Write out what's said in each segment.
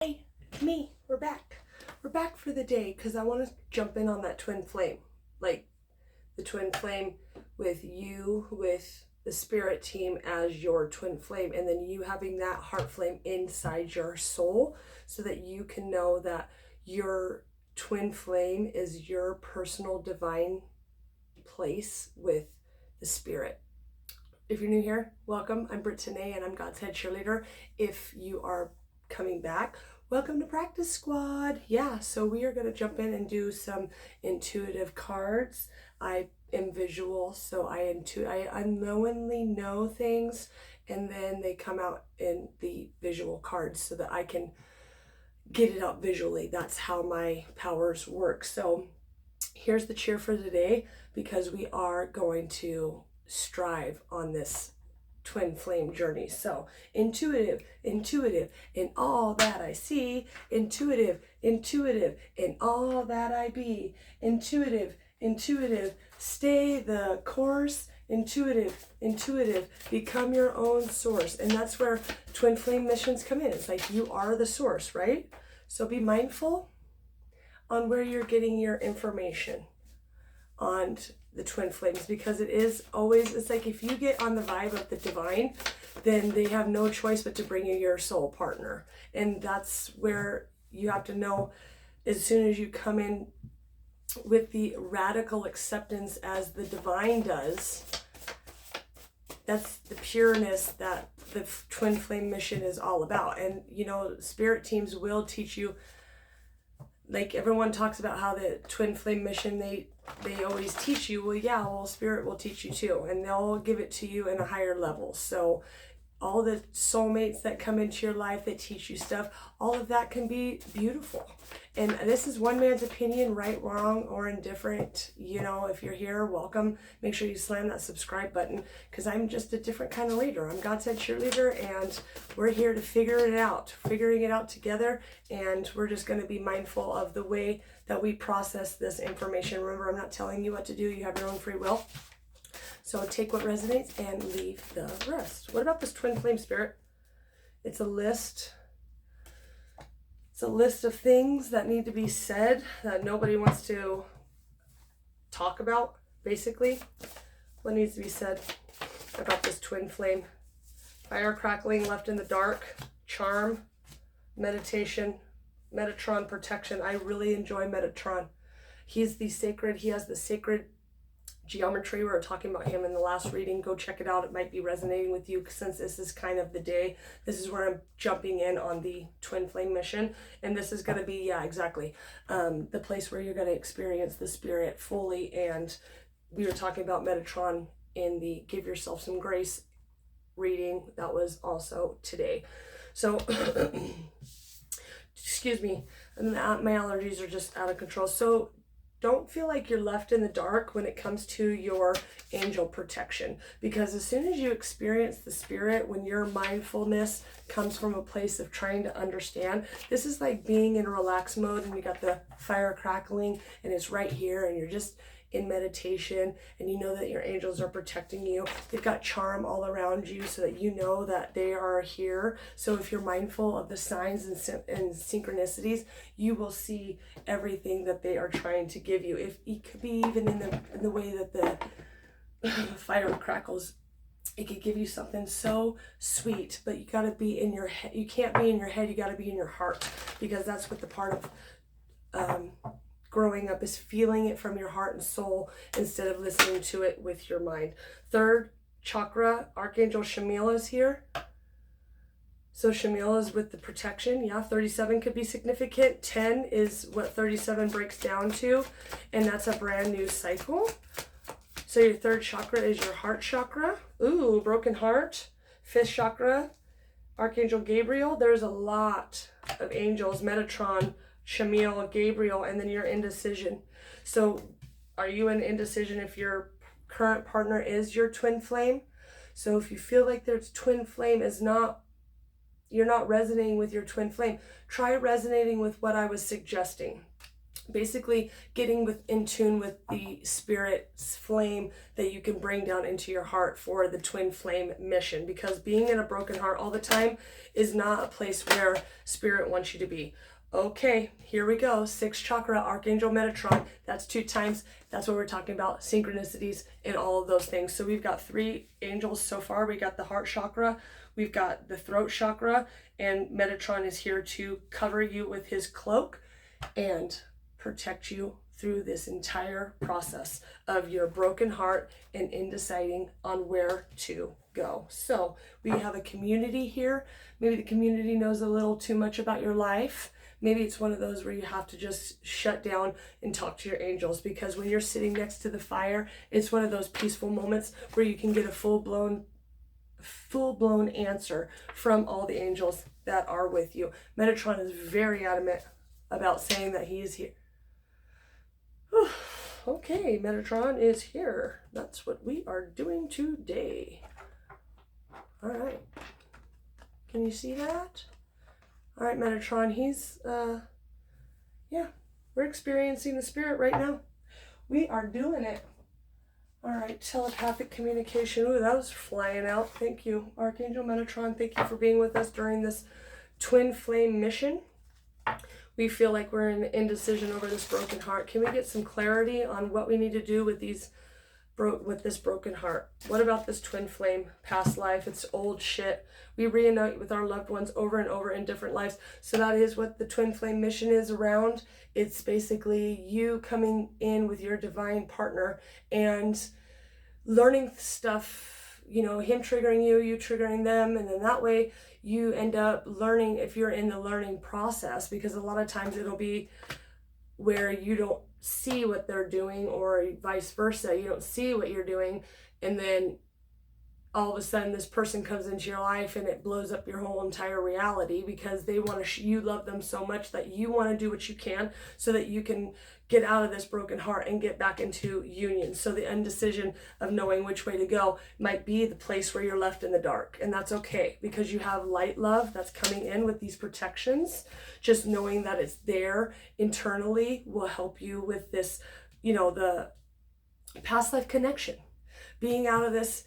Hey, it's me. We're back. We're back for the day because I want to jump in on that twin flame. Like the twin flame with you, with the spirit team as your twin flame, and then you having that heart flame inside your soul so that you can know that your twin flame is your personal divine place with the spirit. If you're new here, welcome. I'm Britt Tanae and I'm God's Head Cheerleader. If you are coming back, welcome to Practice Squad. Yeah, so we are going to jump in and do some intuitive cards. I am visual, so I unknowingly know things, and then they come out in the visual cards so that I can get it out visually. That's how my powers work. So here's the cheer for today, because we are going to strive on this twin flame journey. So intuitive in all that I see, intuitive in all that I be, intuitive, stay the course, intuitive, become your own source. And that's where twin flame missions come in. It's like you are the source, right? So be mindful on where you're getting your information on the twin flames, because it is always, it's like if you get on the vibe of the divine, then they have no choice but to bring you your soul partner. And that's where you have to know, as soon as you come in with the radical acceptance as the divine does, that's the pureness that the twin flame mission is all about. And you know, spirit teams will teach you, like everyone talks about how the twin flame mission, they always teach you, well, yeah, well, spirit will teach you too, and they'll give it to you in a higher level. So all the soulmates that come into your life that teach you stuff, all of that can be beautiful. And this is one man's opinion, right, wrong, or indifferent. You know, if you're here, welcome. Make sure you slam that subscribe button, because I'm just a different kind of leader. I'm God's Head Cheerleader, and we're here to figuring it out together. And we're just going to be mindful of the way that we process this information. Remember, I'm not telling you what to do. You have your own free will. So take what resonates and leave the rest. What about this twin flame spirit? It's a list. It's a list of things that need to be said that nobody wants to talk about, basically. What needs to be said about this twin flame? Fire crackling, left in the dark, charm, meditation, Metatron protection. I really enjoy Metatron. He has the sacred geometry. We were talking about him in the last reading. Go check it out. It might be resonating with you, since this is kind of the day. This is where I'm jumping in on the twin flame mission, and this is going to be, yeah, exactly, the place where you're going to experience the spirit fully. And we were talking about Metatron in the Give Yourself Some Grace reading that was also today. So excuse me, my allergies are just out of control. So don't feel like you're left in the dark when it comes to your angel protection, because as soon as you experience the spirit, when your mindfulness comes from a place of trying to understand, this is like being in relaxed mode, and you got the fire crackling and it's right here, and you're just in meditation, and you know that your angels are protecting you. They've got charm all around you so that you know that they are here. So if you're mindful of the signs and synchronicities, you will see everything that they are trying to give you. If it could be even in the way that the fire crackles, it could give you something so sweet, but you got to be in your head. You can't be in your head, you got to be in your heart, because that's what the part of growing up is, feeling it from your heart and soul instead of listening to it with your mind. Third chakra, Archangel Shamil is here. So Shamil is with the protection. Yeah, 37 could be significant. 10 is what 37 breaks down to, and that's a brand new cycle. So your third chakra is your heart chakra. Ooh, broken heart. Fifth chakra, Archangel Gabriel. There's a lot of angels, Metatron, Shamil, Gabriel, and then your indecision. So are you in indecision if your current partner is your twin flame? So if you feel like their twin flame is not, you're not resonating with your twin flame, try resonating with what I was suggesting. basically getting in tune with the spirit's flame that you can bring down into your heart for the twin flame mission, because being in a broken heart all the time is not a place where spirit wants you to be. Okay, here we go. 6th chakra, Archangel Metatron. That's 2 times. That's what we're talking about, synchronicities and all of those things. So we've got 3 angels so far. We got the heart chakra, we've got the throat chakra, and Metatron is here to cover you with his cloak and protect you through this entire process of your broken heart and in deciding on where to go. So we have a community here. Maybe the community knows a little too much about your life. Maybe it's one of those where you have to just shut down and talk to your angels, because when you're sitting next to the fire, it's one of those peaceful moments where you can get a full-blown answer from all the angels that are with you. Metatron is very adamant about saying that he is here. Okay, Metatron is here. That's what we are doing today. All right. Can you see that? All right, Metatron, he's, yeah, we're experiencing the spirit right now. We are doing it. All right, telepathic communication. Ooh, that was flying out. Thank you, Archangel Metatron. Thank you for being with us during this twin flame mission. We feel like we're in indecision over this broken heart. Can we get some clarity on what we need to do with this broken heart? What about this twin flame past life? It's old shit. We reunite with our loved ones over and over in different lives. So that is what the twin flame mission is around. It's basically you coming in with your divine partner and learning stuff, you know, him triggering you, you triggering them, and then that way you end up learning if you're in the learning process, because a lot of times it'll be where you don't see what they're doing, or vice versa. You don't see what you're doing, and then all of a sudden this person comes into your life and it blows up your whole entire reality, because they want to you love them so much that you want to do what you can so that you can get out of this broken heart and get back into union. So the indecision of knowing which way to go might be the place where you're left in the dark, and that's okay, because you have light love that's coming in with these protections. Just knowing that it's there internally will help you with this, you know, the past life connection, being out of this.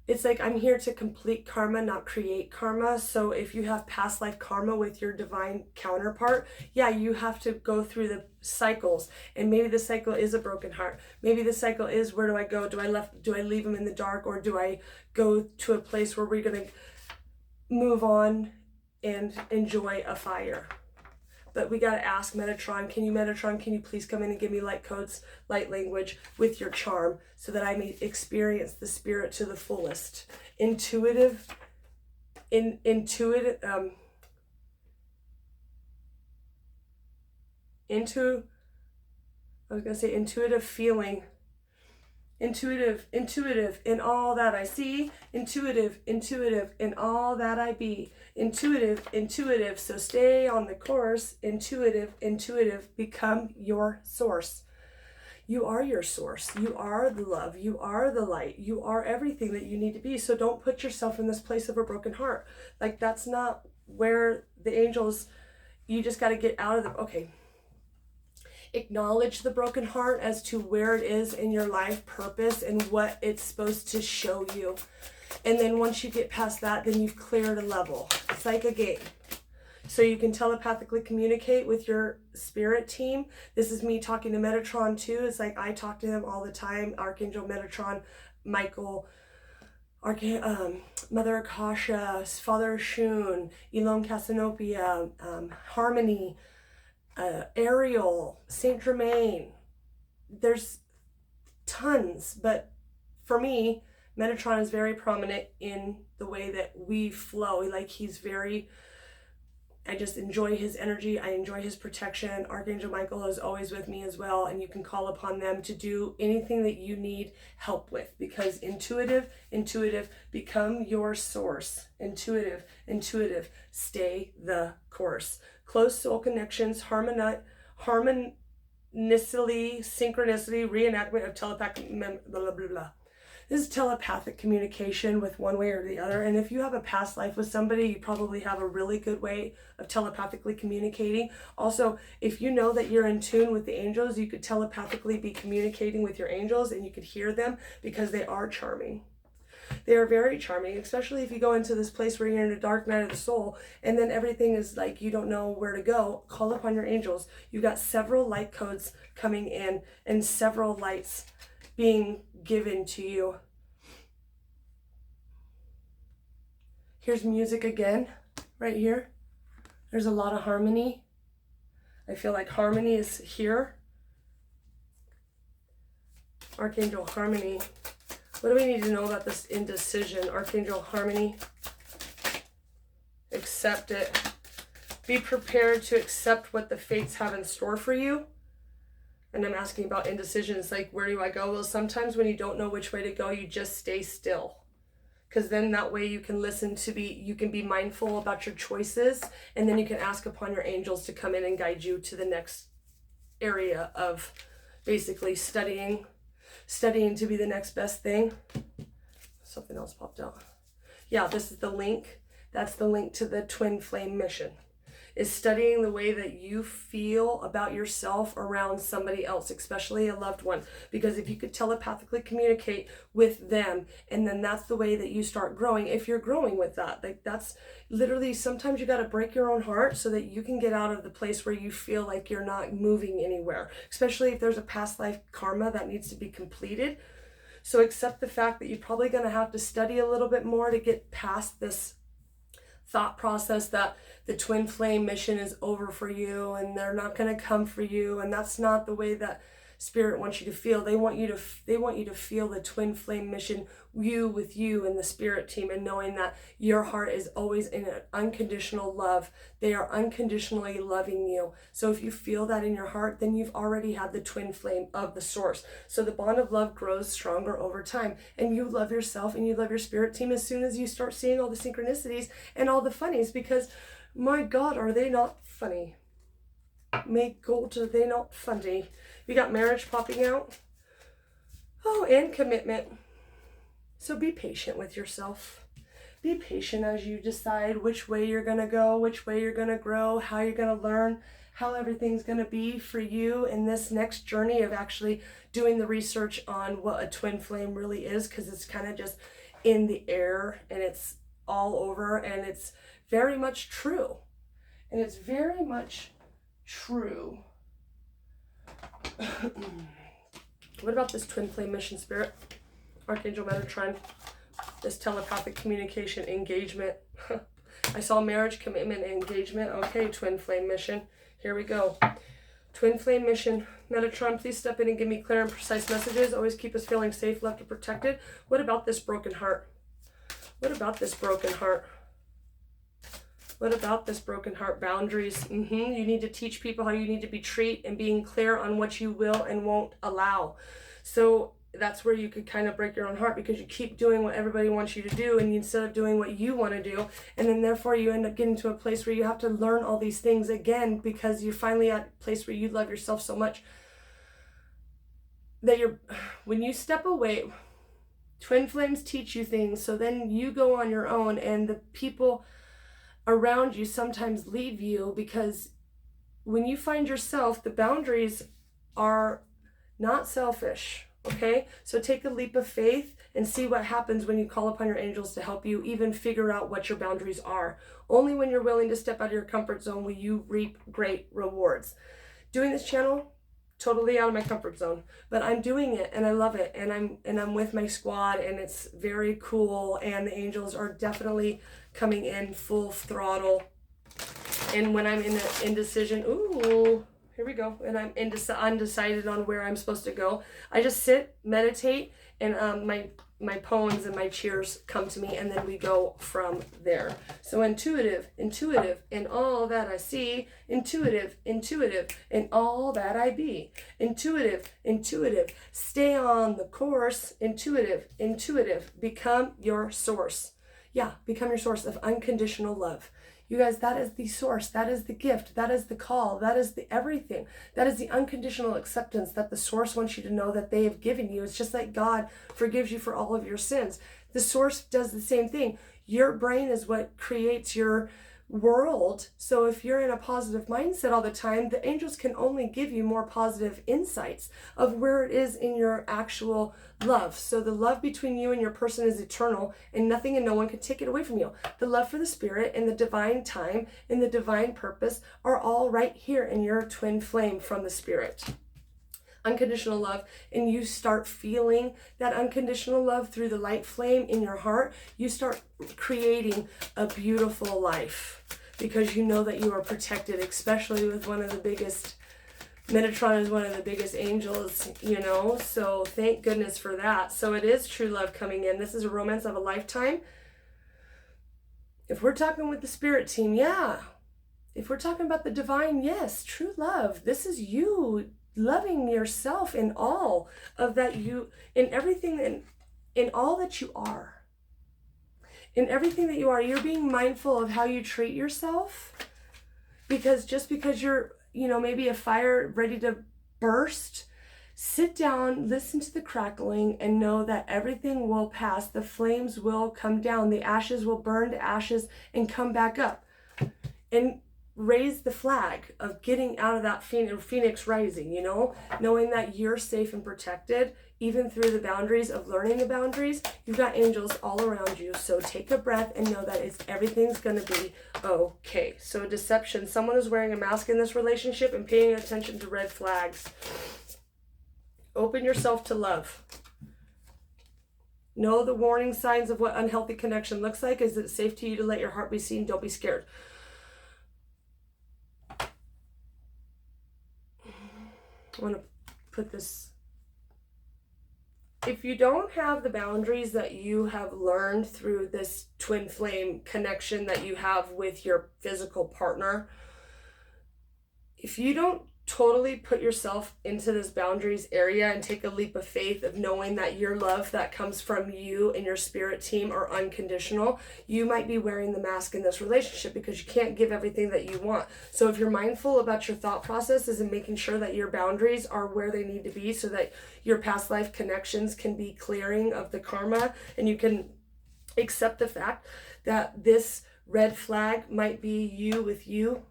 It's like, I'm here to complete karma, not create karma. So if you have past life karma with your divine counterpart, yeah, you have to go through the cycles. And maybe the cycle is a broken heart. Maybe the cycle is, where do I go? Do I leave them in the dark, or do I go to a place where we're going to move on and enjoy a fire? But we got to ask Metatron, can you please come in and give me light codes, light language with your charm, so that I may experience the spirit to the fullest. Intuitive feeling. Intuitive in all that I see. Intuitive in all that I be. Intuitive, so stay on the course. Intuitive, become your source. You are your source. You are the love. You are the light. You are everything that you need to be. So don't put yourself in this place of a broken heart. Like, that's not where the angels, you just got to get out of the, okay. Acknowledge the broken heart as to where it is in your life purpose and what it's supposed to show you. And then once you get past that, then you've cleared a level. It's like a game. So you can telepathically communicate with your spirit team. This is me talking to Metatron too. It's like I talk to him all the time. Archangel Metatron, Michael, Mother Akasha, Father Shun, Elon Casanopia, Harmony, Ariel, Saint Germain. There's tons, but for me, Metatron is very prominent in the way that we flow. Like, he's very, I just enjoy his energy. I enjoy his protection. Archangel Michael is always with me as well, and you can call upon them to do anything that you need help with, because intuitive, become your source. Intuitive, stay the course. Close soul connections, harmonicity, synchronicity, reenactment of telepathic blah, blah, blah. This is telepathic communication with one way or the other. And if you have a past life with somebody, you probably have a really good way of telepathically communicating. Also, if you know that you're in tune with the angels, you could telepathically be communicating with your angels and you could hear them because they are charming. They are very charming, especially if you go into this place where you're in a dark night of the soul and then everything is like you don't know where to go. Call upon your angels. You got several light codes coming in and several lights being given to you. Here's music again, right here. There's a lot of harmony. I feel like harmony is here. Archangel Harmony. What do we need to know about this indecision? Archangel Harmony. Accept it. Be prepared to accept what the fates have in store for you. And I'm asking about indecision. It's like, where do I go? Well, sometimes when you don't know which way to go, you just stay still. Because then that way you can you can be mindful about your choices. And then you can ask upon your angels to come in and guide you to the next area of basically studying to be the next best thing. Something else popped out. Yeah, this is the link. That's the link to the twin flame mission. Is studying the way that you feel about yourself around somebody else, especially a loved one. Because if you could telepathically communicate with them, and then that's the way that you start growing, if you're growing with that. Like that's literally, sometimes you got to break your own heart so that you can get out of the place where you feel like you're not moving anywhere. Especially if there's a past life karma that needs to be completed. So accept the fact that you're probably going to have to study a little bit more to get past this thought process that the twin flame mission is over for you and they're not going to come for you, and that's not the way that Spirit wants you to feel. They want you to feel the twin flame mission, you with you and the Spirit team, and knowing that your heart is always in an unconditional love. They are unconditionally loving you. So if you feel that in your heart, then you've already had the twin flame of the source. So the bond of love grows stronger over time, and you love yourself and you love your Spirit team as soon as you start seeing all the synchronicities and all the funnies, because my God, are they not funny? May God, are they not funny? You got marriage popping out. Oh, and commitment. So be patient with yourself. Be patient as you decide which way you're going to go, which way you're going to grow, how you're going to learn, how everything's going to be for you in this next journey of actually doing the research on what a twin flame really is, because it's kind of just in the air and it's all over, and it's very much true. And it's very much true. What about this twin flame mission, Spirit? Archangel Metatron. This telepathic communication engagement. I saw marriage, commitment, engagement. Okay, twin flame mission. Here we go. Twin flame mission. Metatron, please step in and give me clear and precise messages. Always keep us feeling safe, loved, and protected. What about this broken heart? What about this broken heart? What about this broken heart? Boundaries. You need to teach people how you need to be treated and being clear on what you will and won't allow. So that's where you could kind of break your own heart, because you keep doing what everybody wants you to do and instead of doing what you want to do. And then therefore you end up getting to a place where you have to learn all these things again, because you're finally at a place where you love yourself so much that when you step away, twin flames teach you things. So then you go on your own, and the people around you sometimes leave you, because when you find yourself, the boundaries are not selfish. Okay, so take a leap of faith and see what happens when you call upon your angels to help you even figure out what your boundaries are. Only when you're willing to step out of your comfort zone will you reap great rewards. Doing this channel, totally out of my comfort zone, but I'm doing it and I love it, and I'm with my squad, and it's very cool, and the angels are definitely coming in full throttle. And when I'm in an indecision, ooh, here we go, and I'm undecided on where I'm supposed to go, I just sit, meditate, and my poems and my cheers come to me, and then we go from there. So intuitive in all that I see, intuitive in all that I be, intuitive, stay on the course, intuitive, become your source. Yeah, become your source of unconditional love. You guys, that is the source. That is the gift. That is the call. That is the everything. That is the unconditional acceptance that the source wants you to know that they have given you. It's just like God forgives you for all of your sins. The source does the same thing. Your brain is what creates your world. So if you're in a positive mindset all the time, the angels can only give you more positive insights of where it is in your actual love. So the love between you and your person is eternal, and nothing and no one can take it away from you. The love for the spirit and the divine time and the divine purpose are all right here in your twin flame from the spirit. Unconditional love, and you start feeling that unconditional love through the light flame in your heart, you start creating a beautiful life because you know that you are protected, especially with one of the biggest, Metatron is one of the biggest angels, you know, so thank goodness for that. So it is true love coming in. This is a romance of a lifetime. If we're talking with the spirit team, yeah. If we're talking about the divine, yes, true love. This is you loving yourself in all of that, you in everything, in all that you are, in everything that you are. You're being mindful of how you treat yourself, because just because you're, you know, maybe a fire ready to burst, sit down, listen to the crackling, and know that everything will pass. The flames will come down, the ashes will burn to ashes and come back up, and raise the flag of getting out of that phoenix rising, you know, knowing that you're safe and protected, even through the boundaries of learning the boundaries. You've got angels all around you. So take a breath and know that everything's going to be okay. So deception, someone is wearing a mask in this relationship and paying attention to red flags. Open yourself to love. Know the warning signs of what unhealthy connection looks like. Is it safe to you to let your heart be seen? Don't be scared. I want to put this. If you don't have the boundaries that you have learned through this twin flame connection that you have with your physical partner, if you don't totally put yourself into this boundaries area and take a leap of faith of knowing that your love that comes from you and your spirit team are unconditional, you might be wearing the mask in this relationship because you can't give everything that you want. So if you're mindful about your thought processes and making sure that your boundaries are where they need to be so that your past life connections can be clearing of the karma, and you can accept the fact that this red flag might be you with you.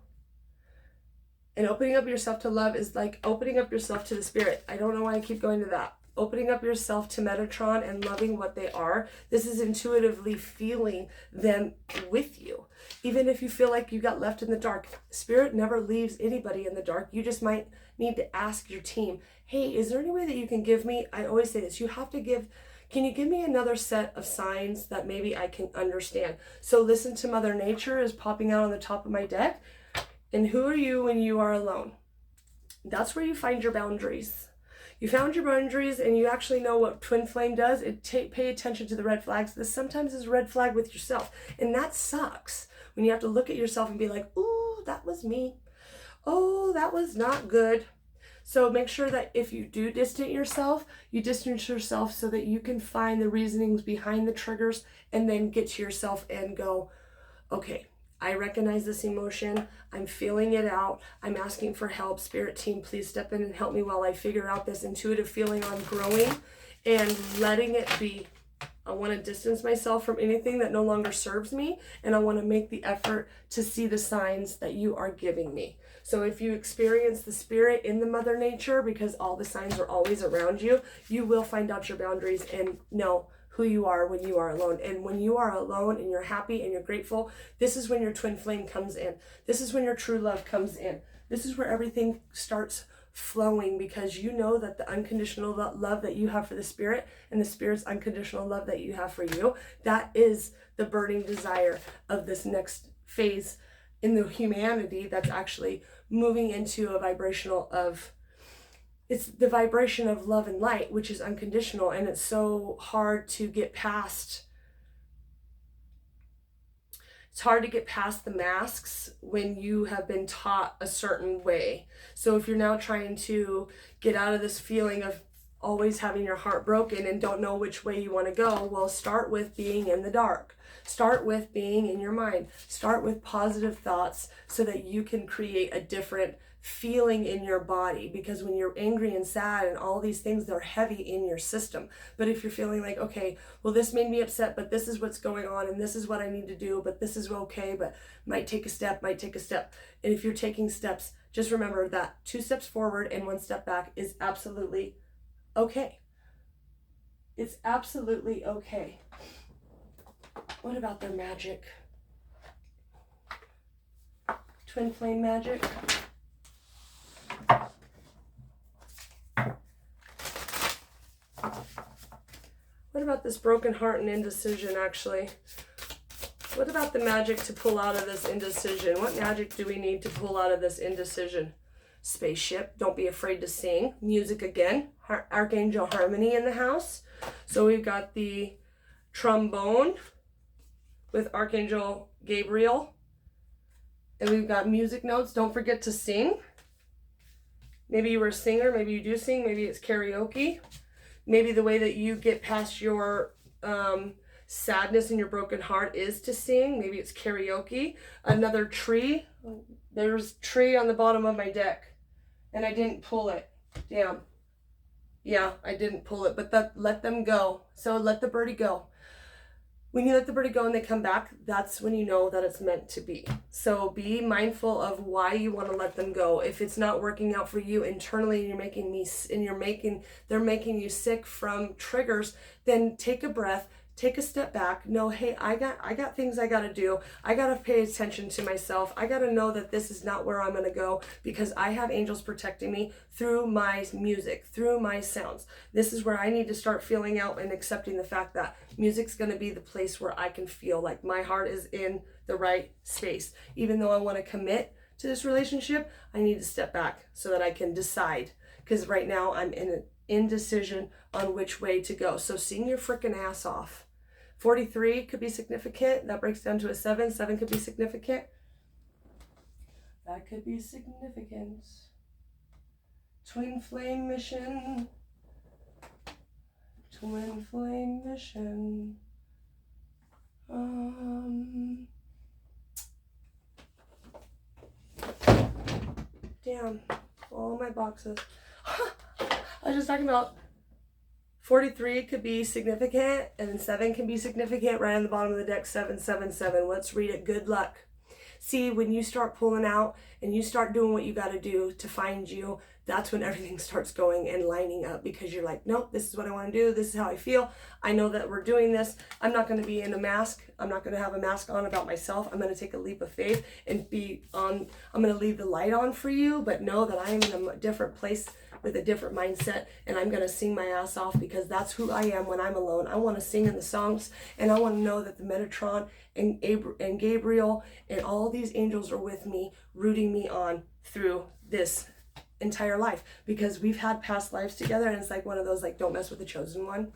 And opening up yourself to love is like opening up yourself to the spirit. I don't know why I keep going to that. Opening up yourself to Metatron and loving what they are. This is intuitively feeling them with you. Even if you feel like you got left in the dark, spirit never leaves anybody in the dark. You just might need to ask your team, hey, is there any way that you can give me, I always say this, you have to give, can you give me another set of signs that maybe I can understand? So listen to Mother Nature is popping out on the top of my deck. And who are you when you are alone? That's where you find your boundaries. You found your boundaries and you actually know what twin flame does. Pay attention to the red flags. This sometimes is a red flag with yourself. And that sucks when you have to look at yourself and be like, ooh, that was me. Oh, that was not good. So make sure that if you do distance yourself, you distance yourself so that you can find the reasonings behind the triggers and then get to yourself and go, okay, I recognize this emotion. I'm feeling it out. I'm asking for help. Spirit team, please step in and help me while I figure out this intuitive feeling I'm growing and letting it be. I want to distance myself from anything that no longer serves me, and I want to make the effort to see the signs that you are giving me. So if you experience the spirit in the Mother Nature, because all the signs are always around you, you will find out your boundaries and know who you are when you are alone. And when you are alone and you're happy and you're grateful, this is when your twin flame comes in. This is when your true love comes in. This is where everything starts flowing, because you know that the unconditional love that you have for the spirit and the spirit's unconditional love that you have for you, that is the burning desire of this next phase in the humanity that's actually moving into a vibrational of, it's the vibration of love and light, which is unconditional. And it's so hard to get past. It's hard to get past the masks when you have been taught a certain way. So if you're now trying to get out of this feeling of always having your heart broken and don't know which way you want to go, well, start with being in the dark. Start with being in your mind. Start with positive thoughts so that you can create a different feeling in your body, because when you're angry and sad and all these things, they're heavy in your system. But if you're feeling like, okay, well, this made me upset, but this is what's going on and this is what I need to do, but this is okay, but might take a step. And if you're taking steps, just remember that 2 steps forward and 1 step back is absolutely okay. It's absolutely okay. What about their magic? Twin flame magic. What about this broken heart and indecision, actually? What about the magic to pull out of this indecision? What magic do we need to pull out of this indecision? Spaceship. Don't be afraid to sing. Music again. Archangel Harmony in the house. So we've got the trombone with Archangel Gabriel. And we've got music notes. Don't forget to sing. Maybe you were a singer. Maybe you do sing. Maybe it's karaoke. Maybe the way that you get past your sadness and your broken heart is to sing. Maybe it's karaoke. Another tree. There's a tree on the bottom of my deck. And I didn't pull it. Damn. Yeah, I didn't pull it. But let them go. So let the birdie go. When you let the birdie go and they come back, that's when you know that it's meant to be. So be mindful of why you want to let them go. If it's not working out for you internally and they're making you sick from triggers, then take a breath, take a step back. Know, hey, I got things I got to do. I got to pay attention to myself. I got to know that this is not where I'm going to go, because I have angels protecting me through my music, through my sounds. This is where I need to start feeling out and accepting the fact that music's going to be the place where I can feel like my heart is in the right space. Even though I want to commit to this relationship, I need to step back so that I can decide, because right now I'm in an indecision on which way to go. So sing your freaking ass off. 43 could be significant. That breaks down to a 7. 7 could be significant. That could be significant. Twin flame mission. Twin flame mission. Damn. All my boxes. I was just talking about 43 could be significant, and 7 can be significant. Right on the bottom of the deck, 777. Let's read it. Good luck. See, when you start pulling out and you start doing what you got to do to find you, that's when everything starts going and lining up, because you're like, nope, this is what I want to do. This is how I feel. I know that we're doing this. I'm not going to be in a mask. I'm not going to have a mask on about myself. I'm going to take a leap of faith and I'm going to leave the light on for you, but know that I am in a different place with a different mindset, and I'm going to sing my ass off, because that's who I am when I'm alone. I want to sing in the songs, and I want to know that the Metatron and Gabriel and all these angels are with me, rooting me on through this entire life, because we've had past lives together, and it's like one of those, like, don't mess with the chosen one.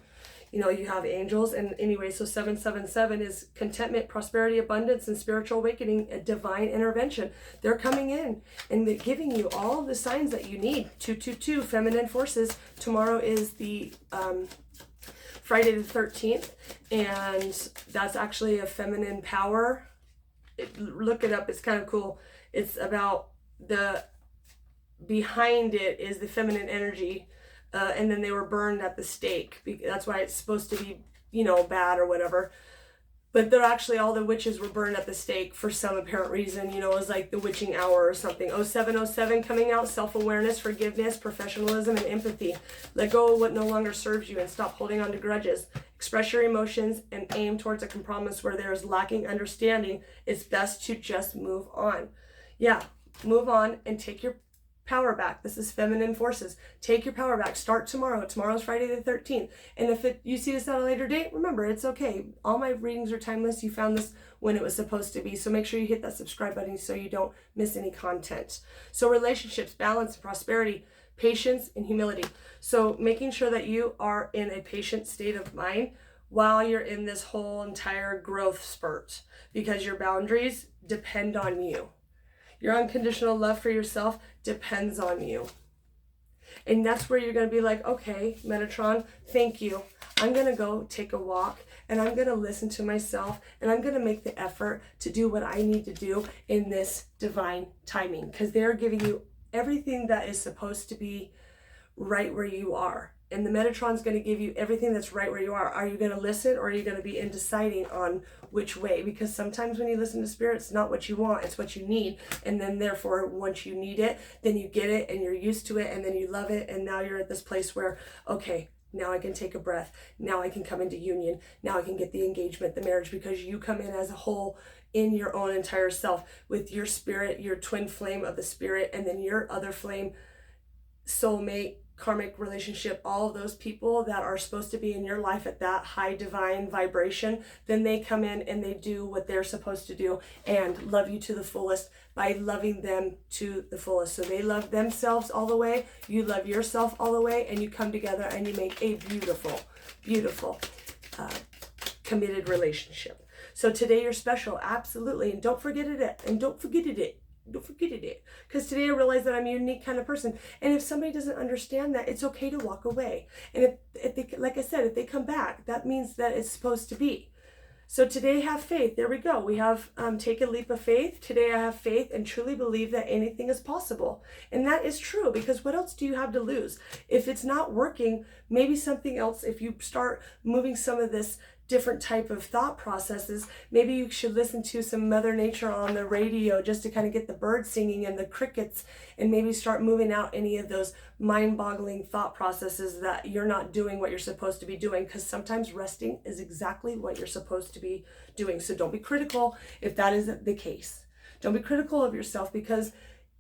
You know, you have angels. And anyway, so 777 is contentment, prosperity, abundance, and spiritual awakening, a divine intervention. They're coming in and they're giving you all the signs that you need. 222, feminine forces. Tomorrow is the Friday the 13th, and that's actually a feminine power. Look it up. It's kind of cool. It's about behind it is the feminine energy. And then they were burned at the stake. That's why it's supposed to be, bad or whatever. But they're actually, all the witches were burned at the stake for some apparent reason. It was like the witching hour or something. 0707 coming out, self-awareness, forgiveness, professionalism, and empathy. Let go of what no longer serves you and stop holding on to grudges. Express your emotions and aim towards a compromise where there is lacking understanding. It's best to just move on. Yeah, move on and take your power back. This is feminine forces. Take your power back. Start tomorrow. Tomorrow's Friday the 13th. And if you see this at a later date, remember, it's okay. All my readings are timeless. You found this when it was supposed to be. So make sure you hit that subscribe button so you don't miss any content. So relationships, balance, prosperity, patience, and humility. So making sure that you are in a patient state of mind while you're in this whole entire growth spurt, because your boundaries depend on you. Your unconditional love for yourself depends on you. And that's where you're going to be like, okay, Metatron, thank you. I'm going to go take a walk and I'm going to listen to myself and I'm going to make the effort to do what I need to do in this divine timing, because they're giving you everything that is supposed to be right where you are. And the Metatron's going to give you everything that's right where you are. Are you going to listen, or are you going to be deciding on which way? Because sometimes when you listen to Spirit, it's not what you want, it's what you need. And then therefore, once you need it, then you get it and you're used to it and then you love it. And now you're at this place where, okay, now I can take a breath. Now I can come into union. Now I can get the engagement, the marriage, because you come in as a whole in your own entire self with your spirit, your twin flame of the spirit, and then your other flame, soulmate, karmic relationship, all of those people that are supposed to be in your life at that high divine vibration, then they come in and they do what they're supposed to do and love you to the fullest by loving them to the fullest. So they love themselves all the way, you love yourself all the way, and you come together and you make a beautiful, beautiful, committed relationship. So today you're special, absolutely, and don't forget it, don't forget it, because today I realize that I'm a unique kind of person. And if somebody doesn't understand that, it's okay to walk away. And if they, like I said, if they come back, that means that it's supposed to be. So today, have faith. There we go. We have take a leap of faith. Today I have faith and truly believe that anything is possible. And that is true, because what else do you have to lose? If it's not working, maybe something else, if you start moving some of this different type of thought processes, maybe you should listen to some Mother Nature on the radio just to kind of get the birds singing and the crickets, and maybe start moving out any of those mind-boggling thought processes that you're not doing what you're supposed to be doing, because sometimes resting is exactly what you're supposed to be doing. So don't be critical if that isn't the case. Don't be critical of yourself, because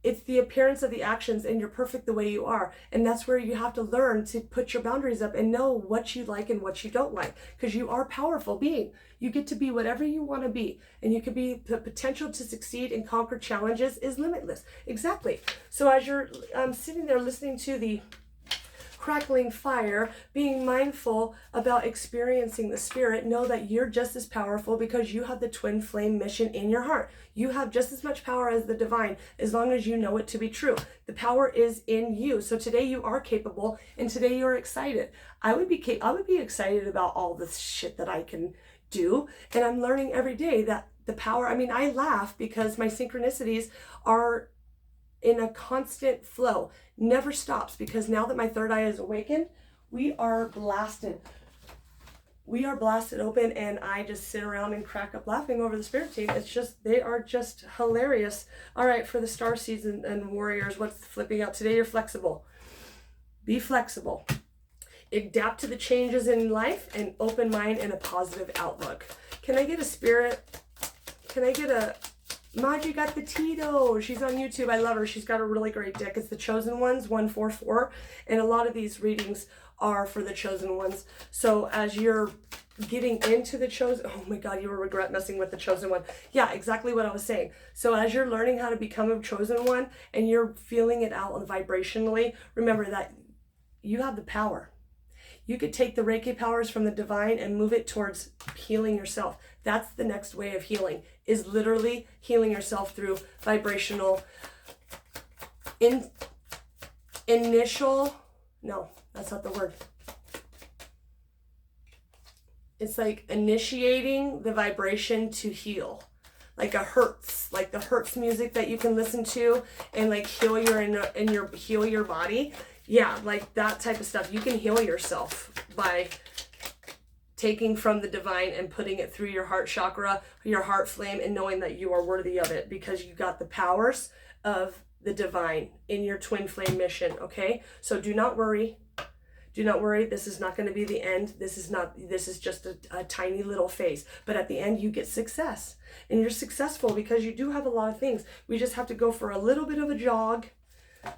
it's the appearance of the actions, and you're perfect the way you are. And that's where you have to learn to put your boundaries up and know what you like and what you don't like, because you are a powerful being. You get to be whatever you want to be, and you can be, the potential to succeed and conquer challenges is limitless. Exactly. So as you're sitting there listening to the crackling fire, being mindful about experiencing the spirit, know that you're just as powerful, because you have the twin flame mission in your heart. You have just as much power as the divine, as long as you know it to be true. The power is in you. So today you are capable, and today you're excited. I would be excited about all this shit that I can do, and I'm learning every day that the power, I mean, I laugh because my synchronicities are in a constant flow, never stops, because now that my third eye is awakened, we are blasted open, and I just sit around and crack up laughing over the spirit team. It's just, they are just hilarious. All right, for the star seeds and warriors, what's flipping out today? You're flexible. Be flexible. Adapt to the changes in life, and open mind and a positive outlook. Can I get a spirit? Can I get a Maji got the Tito. She's on YouTube. I love her. She's got a really great deck. It's the Chosen Ones, 144. And a lot of these readings are for the Chosen Ones. So as you're getting into the Chosen, oh my God, you will regret messing with the Chosen One. Yeah, exactly what I was saying. So as you're learning how to become a Chosen One and you're feeling it out vibrationally, remember that you have the power. You could take the Reiki powers from the divine and move it towards healing yourself. That's the next way of healing, is literally healing yourself through vibrational no, that's not the word. It's like initiating the vibration to heal. Like a Hertz, like the Hertz music that you can listen to and like heal heal your body. Yeah, like that type of stuff. You can heal yourself by taking from the divine and putting it through your heart chakra, your heart flame, and knowing that you are worthy of it, because you got the powers of the divine in your twin flame mission. Okay, so do not worry. Do not worry. This is not going to be the end. This is just a tiny little phase. But at the end, you get success, and you're successful because you do have a lot of things. We just have to go for a little bit of a jog,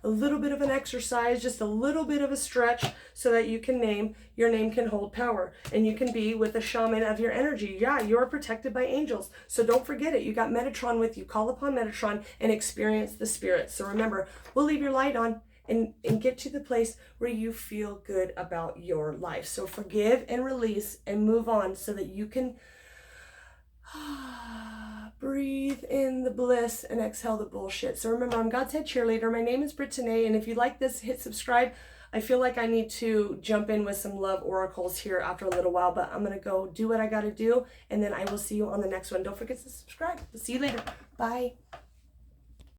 a little bit of an exercise, just a little bit of a stretch, so that your name can hold power, and you can be with a shaman of your energy. Yeah, you're protected by angels. So don't forget it. You got Metatron with you. Call upon Metatron and experience the spirit. So remember, we'll leave your light on and get to the place where you feel good about your life. So forgive and release and move on, so that you can breathe in the bliss and exhale the bullshit. So remember, I'm God's head cheerleader. My name is Brittany, and if you like this, hit subscribe. I feel like I need to jump in with some love oracles here after a little while, but I'm going to go do what I got to do, and then I will see you on the next one. Don't forget to subscribe. See you later. Bye.